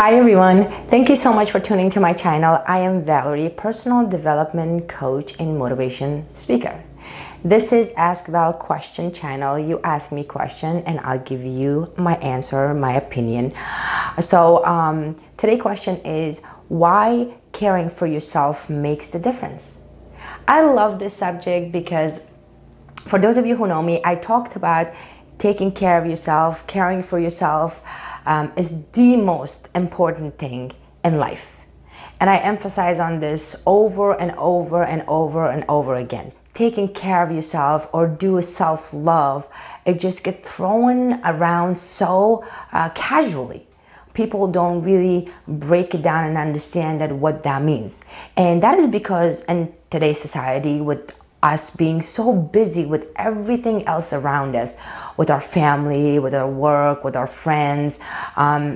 Hi everyone, thank you so much for tuning to my channel. I am Valery, personal development coach and motivation speaker. This is Ask Val Question channel. You ask me question and I'll give you my answer, my opinion. So today's question is, why caring for yourself makes the difference? I love this subject because for those of you who know me, I talked about taking care of yourself, caring for yourself is the most important thing in life. And I emphasize on this over and over and over and over again. Taking care of yourself or do self-love, it just gets thrown around so casually. People don't really break it down and understand that what that means. And that is because in today's society, with us being so busy with everything else around us, with our family, with our work, with our friends,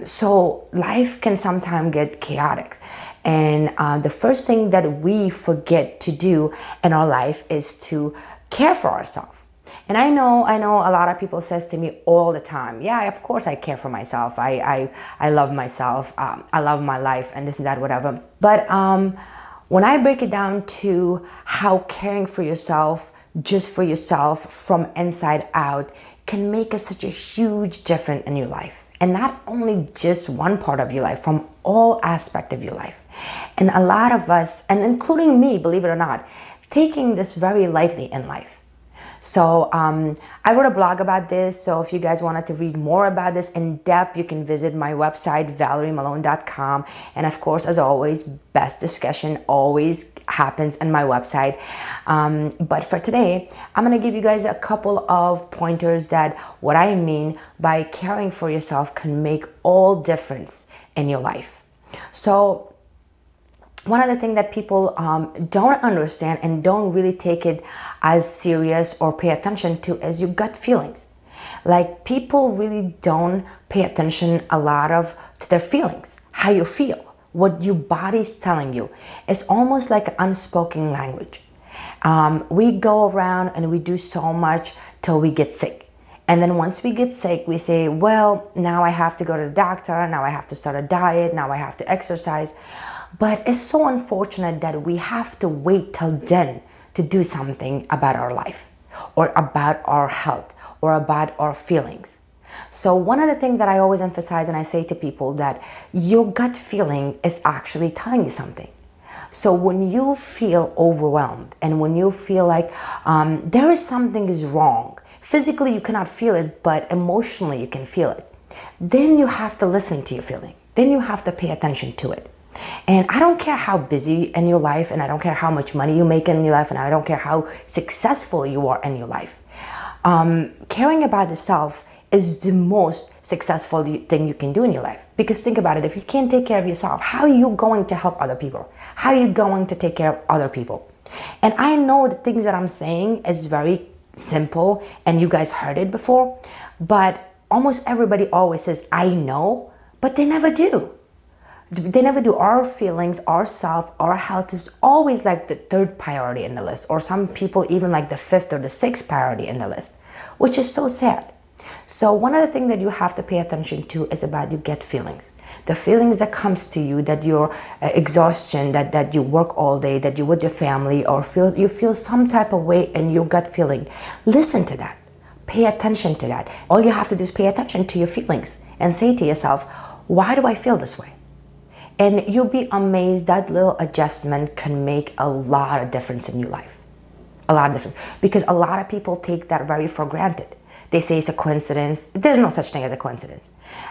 so life can sometimes get chaotic. And the first thing that we forget to do in our life is to care for ourselves. And I know a lot of people says to me all the time, yeah, of course I care for myself. I love myself. I love my life and this and that, whatever. But when I break it down to how caring for yourself, just for yourself from inside out, can make such a huge difference in your life. And not only just one part of your life, from all aspects of your life. And a lot of us, and including me, believe it or not, taking this very lightly in life. So I wrote a blog about this, so if you guys wanted to read more about this in depth, you can visit my website, valerymolone.com. And of course, as always, best discussion always happens in my website. But for today, I'm going to give you guys a couple of pointers that what I mean by caring for yourself can make all difference in your life. So one of the things that people don't understand and don't really take it as serious or pay attention to is your gut feelings. Like, people really don't pay attention a lot to their feelings, how you feel, what your body's telling you. It's almost like unspoken language. We go around and we do so much till we get sick. And then once we get sick, we say, well, now I have to go to the doctor, now I have to start a diet, now I have to exercise. But it's so unfortunate that we have to wait till then to do something about our life or about our health or about our feelings. So one of the things that I always emphasize, and I say to people, that your gut feeling is actually telling you something. So when you feel overwhelmed and when you feel like there is something is wrong, physically you cannot feel it, but emotionally you can feel it, then you have to listen to your feeling. Then you have to pay attention to it. And I don't care how busy in your life, and I don't care how much money you make in your life, and I don't care how successful you are in your life. Caring about yourself is the most successful thing you can do in your life. Because think about it, if you can't take care of yourself, how are you going to help other people? How are you going to take care of other people? And I know the things that I'm saying is very simple, and you guys heard it before, but almost everybody always says, I know, but they never do. They never do. Our feelings, our self, our health is always like the third priority in the list, or some people even like the fifth or the sixth priority in the list, which is so sad. So one of the things that you have to pay attention to is about your gut feelings. The feelings that comes to you, that your exhaustion, that you work all day, that you're with your family, or you feel some type of way in your gut feeling. Listen to that. Pay attention to that. All you have to do is pay attention to your feelings and say to yourself, why do I feel this way? And you'll be amazed that little adjustment can make a lot of difference in your life. A lot of difference. Because a lot of people take that very for granted. They say it's a coincidence. There's no such thing as a coincidence.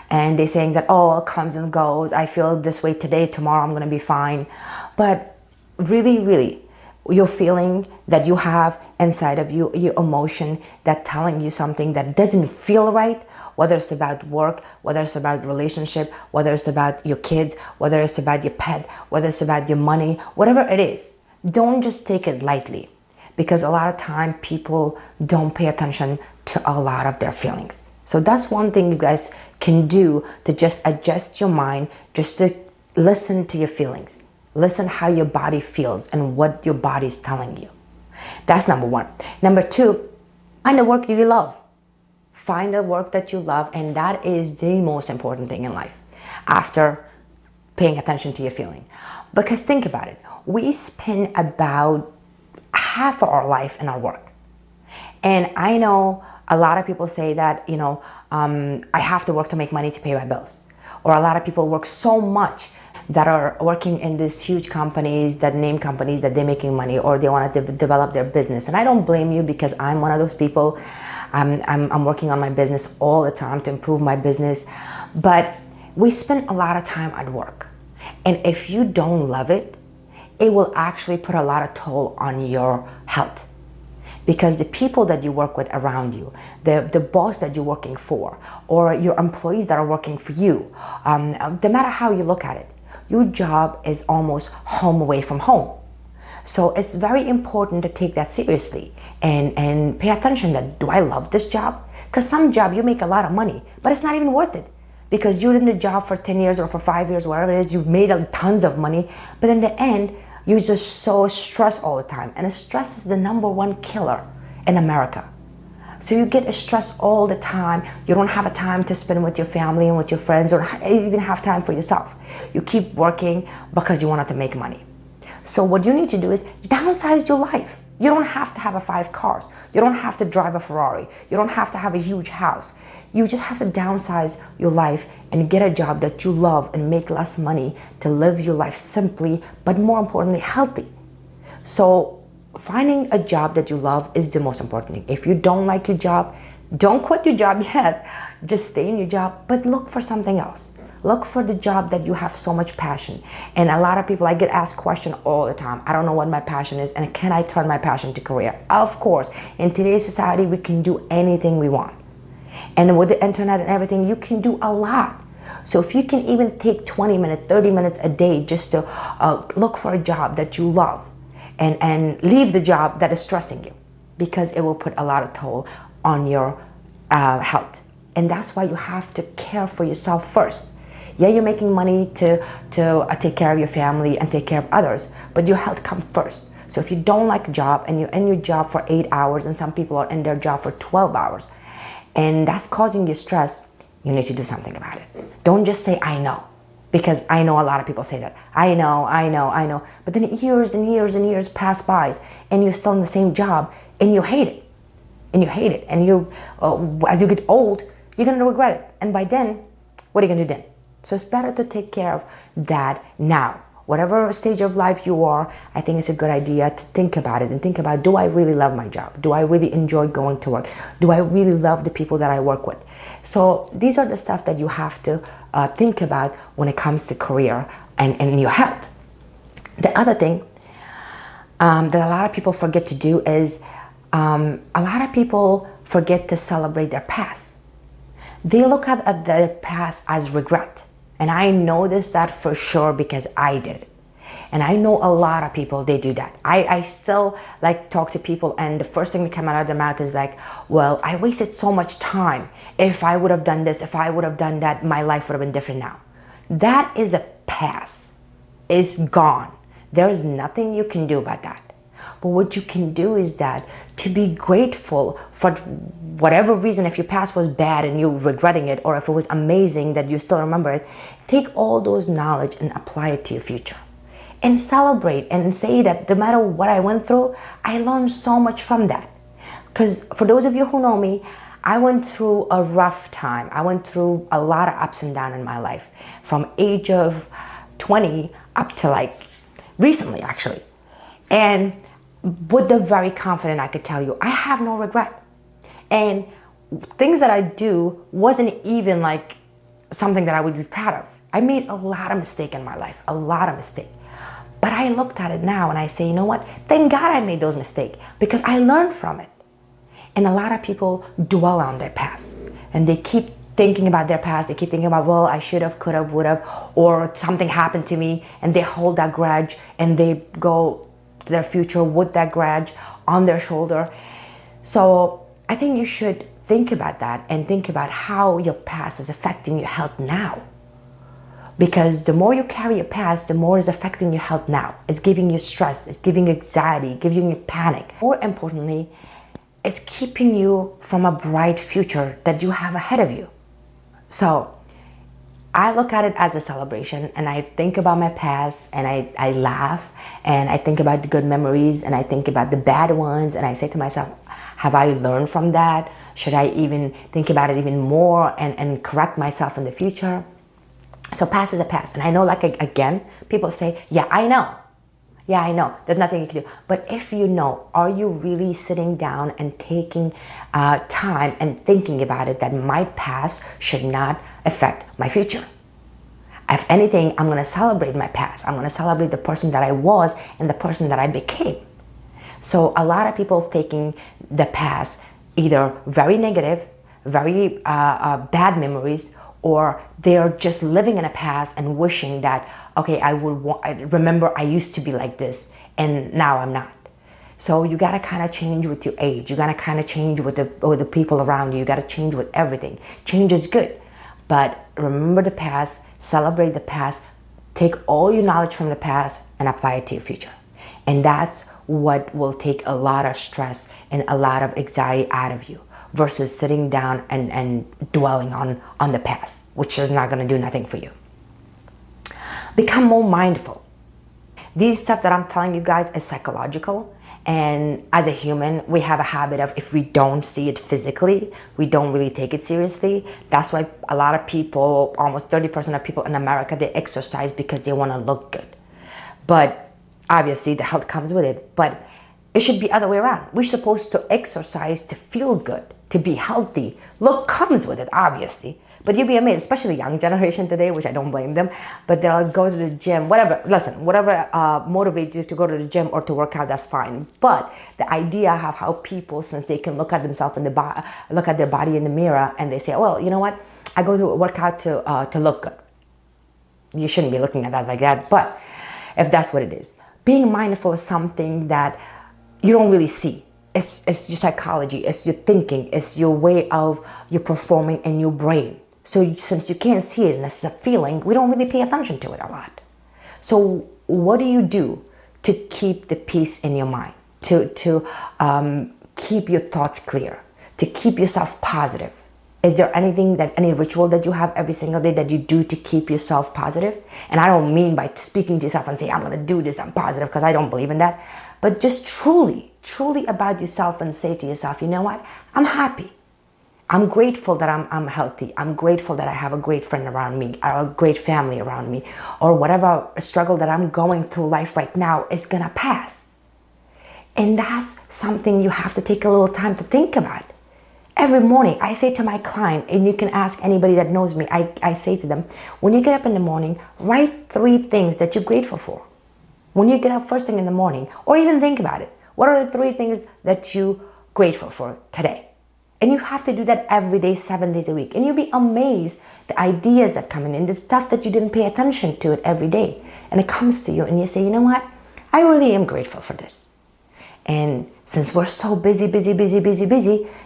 And they're saying that, oh, it comes and goes. I feel this way today, tomorrow I'm going to be fine. But really, really, your feeling that you have inside of you, your emotion that telling you something that doesn't feel right, whether it's about work, whether it's about relationship, whether it's about your kids, whether it's about your pet, whether it's about your money, whatever it is, don't just take it lightly. Because a lot of time people don't pay attention to a lot of their feelings. So that's one thing you guys can do to just adjust your mind, just to listen to your feelings. Listen how your body feels and what your body is telling you. That's number one. Number two, find the work you love. Find the work that you love, and that is the most important thing in life. After paying attention to your feeling. Because think about it, we spend about half of our life in our work. And I know a lot of people say that, I have to work to make money to pay my bills. Or a lot of people work so much that are working in these huge companies, that name companies, that they're making money, or they want to develop their business. And I don't blame you, because I'm one of those people. I'm working on my business all the time to improve my business. But we spend a lot of time at work. And if you don't love it, it will actually put a lot of toll on your health. Because the people that you work with around you, the boss that you're working for, or your employees that are working for you, no matter how you look at it, your job is almost home away from home. So it's very important to take that seriously and pay attention that, do I love this job? Because some job you make a lot of money, but it's not even worth it. Because you're in the job for 10 years or for 5 years, whatever it is, you've made tons of money, but in the end, you're just so stressed all the time. And stress is the #1 killer in America. So you get stressed all the time. You don't have a time to spend with your family and with your friends, or even have time for yourself. You keep working because you wanted to make money. So what you need to do is downsize your life. You don't have to have 5 cars. You don't have to drive a Ferrari. You don't have to have a huge house. You just have to downsize your life and get a job that you love and make less money to live your life simply, but more importantly, healthy. So finding a job that you love is the most important thing. If you don't like your job, don't quit your job yet. Just stay in your job, but look for something else. Look for the job that you have so much passion. And a lot of people, I get asked questions all the time. I don't know what my passion is, and can I turn my passion to career? Of course. In today's society, we can do anything we want. And with the internet and everything, you can do a lot. So if you can even take 20 minutes, 30 minutes a day just to look for a job that you love, and leave the job that is stressing you, because it will put a lot of toll on your health. And that's why you have to care for yourself first. Yeah, you're making money to take care of your family and take care of others, but your health comes first. So if you don't like a job and you're in your job for 8 hours, and some people are in their job for 12 hours, and that's causing you stress, you need to do something about it. Don't just say, I know. Because I know a lot of people say that. I know. But then years and years and years pass by, and you're still in the same job, and you hate it. And you, as you get old, you're going to regret it. And by then, what are you going to do then? So it's better to take care of that now. Whatever stage of life you are, I think it's a good idea to think about it and think about, do I really love my job? Do I really enjoy going to work? Do I really love the people that I work with? So these are the stuff that you have to think about when it comes to career and your health. The other thing that a lot of people forget to do is a lot of people forget to celebrate their past. They look at their past as regret. And I noticed that for sure, because I did it. And I know a lot of people, they do that. I still like talk to people, and the first thing that comes out of their mouth is like, well, I wasted so much time. If I would have done this, if I would have done that, my life would have been different now. That is a past. It's gone. There is nothing you can do about that. But what you can do is that to be grateful for whatever reason. If your past was bad and you're regretting it, or if it was amazing that you still remember it, take all those knowledge and apply it to your future. And celebrate and say that no matter what I went through, I learned so much from that. Because for those of you who know me, I went through a rough time. I went through a lot of ups and downs in my life, from age of 20 up to like recently, actually. And with the very confident, I could tell you, I have no regret. And things that I do wasn't even like something that I would be proud of. I made a lot of mistakes in my life, a lot of mistakes. But I looked at it now and I say, you know what? Thank God I made those mistakes, because I learned from it. And a lot of people dwell on their past, and they keep thinking about their past. They keep thinking about, well, I should have, could have, would have, or something happened to me, and they hold that grudge and they go to their future with that grudge on their shoulder. So I think you should think about that and think about how your past is affecting your health now. Because the more you carry your past, the more it's affecting your health now. It's giving you stress, it's giving you anxiety, giving you panic. More importantly, it's keeping you from a bright future that you have ahead of you. So I look at it as a celebration, and I think about my past, and I laugh, and I think about the good memories, and I think about the bad ones, and I say to myself, have I learned from that? Should I even think about it even more and correct myself in the future? So past is a past. And I know, like, again, people say, yeah, I know. Yeah, I know. There's nothing you can do. But if you know, are you really sitting down and taking time and thinking about it, that my past should not affect my future? If anything, I'm going to celebrate my past. I'm going to celebrate the person that I was and the person that I became. So a lot of people taking the past either very negative, very bad memories, or they're just living in a past and wishing that, okay, I remember I used to be like this and now I'm not. So you gotta kind of change with your age. You gotta kind of change with the people around you. You gotta change with everything. Change is good, but remember the past, celebrate the past, take all your knowledge from the past and apply it to your future. And that's what will take a lot of stress and a lot of anxiety out of you, versus sitting down and dwelling on the past, which is not going to do nothing for you. Become more mindful. These stuff that I'm telling you guys is psychological, and as a human, we have a habit of, if we don't see it physically, we don't really take it seriously. That's why a lot of people, almost 30% of people in America, they exercise because they want to look good. But obviously the health comes with it, but it should be other way around. We're supposed to exercise to feel good, to be healthy. Look comes with it, obviously. But you'll be amazed, especially the young generation today, which I don't blame them, but they'll go to the gym, whatever. Listen, whatever motivates you to go to the gym or to work out, that's fine. But the idea of how people, since they can look at themselves in the look at their body in the mirror, and they say, well, you know what? I go to work out to look good. You shouldn't be looking at that like that, but if that's what it is. Being mindful is something that you don't really see. It's your psychology, it's your thinking, it's your way of your performing in your brain. So since you can't see it and it's a feeling, we don't really pay attention to it a lot. So what do you do to keep the peace in your mind, to keep your thoughts clear, to keep yourself positive? Is there any ritual that you have every single day that you do to keep yourself positive? And I don't mean by speaking to yourself and say, I'm going to do this, I'm positive, because I don't believe in that. But just truly about yourself, and say to yourself, you know what? I'm happy. I'm grateful that I'm healthy. I'm grateful that I have a great friend around me, or a great family around me, or whatever struggle that I'm going through life right now is going to pass. And that's something you have to take a little time to think about. Every morning, I say to my client, and you can ask anybody that knows me, I say to them, when you get up in the morning, write 3 things that you're grateful for. When you get up first thing in the morning, or even think about it, what are the 3 things that you're grateful for today? And you have to do that every day, 7 days a week. And you'll be amazed the ideas that come in, the stuff that you didn't pay attention to it every day. And it comes to you and you say, you know what? I really am grateful for this. And since we're so busy,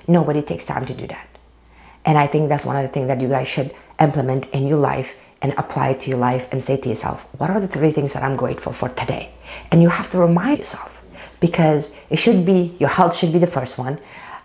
nobody takes time to do that. And I think that's one of the things that you guys should implement in your life and apply it to your life, and say to yourself, what are the 3 things that I'm grateful for today? And you have to remind yourself, because it should be, your health should be the first one.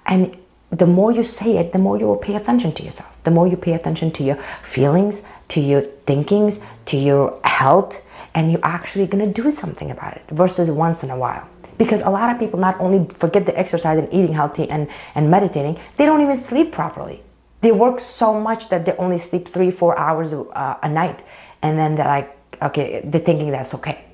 And the more you say it, the more you will pay attention to yourself. The more you pay attention to your feelings, to your thinkings, to your health, and you're actually going to do something about it, versus once in a while. Because a lot of people not only forget to exercise and eating healthy and meditating, they don't even sleep properly. They work so much that they only sleep 3-4 hours a night. And then they're like, okay, they're thinking that's okay.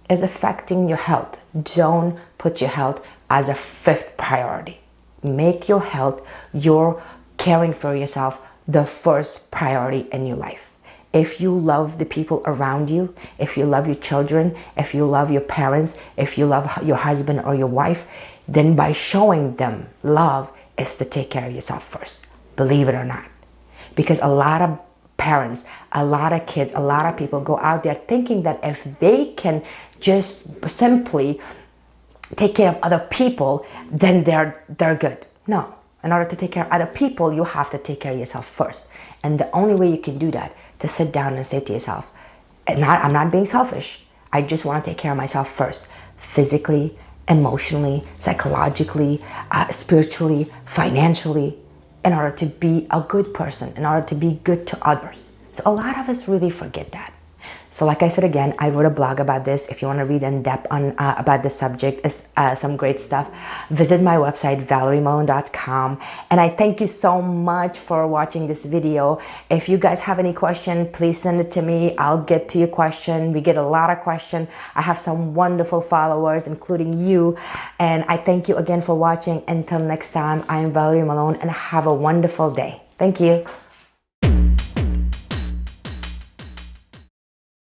It's affecting your health. Don't put your health as a 5th priority. Make your health, your caring for yourself, the first priority in your life. If you love the people around you, if you love your children, if you love your parents, if you love your husband or your wife, then by showing them love is to take care of yourself first. Believe it or not. Because a lot of parents, a lot of kids, a lot of people go out there thinking that if they can just simply take care of other people, then they're good. No. In order to take care of other people, you have to take care of yourself first. And the only way you can do that, to sit down and say to yourself, I'm not being selfish. I just want to take care of myself first. Physically, emotionally, psychologically, spiritually, financially, in order to be a good person, in order to be good to others. So a lot of us really forget that. So like I said again, I wrote a blog about this. If you want to read in depth on about the subject, is some great stuff. Visit my website, valerymolone.com. And I thank you so much for watching this video. If you guys have any question, please send it to me. I'll get to your question. We get a lot of questions. I have some wonderful followers, including you. And I thank you again for watching. Until next time, I am Valery Molone, and have a wonderful day. Thank you.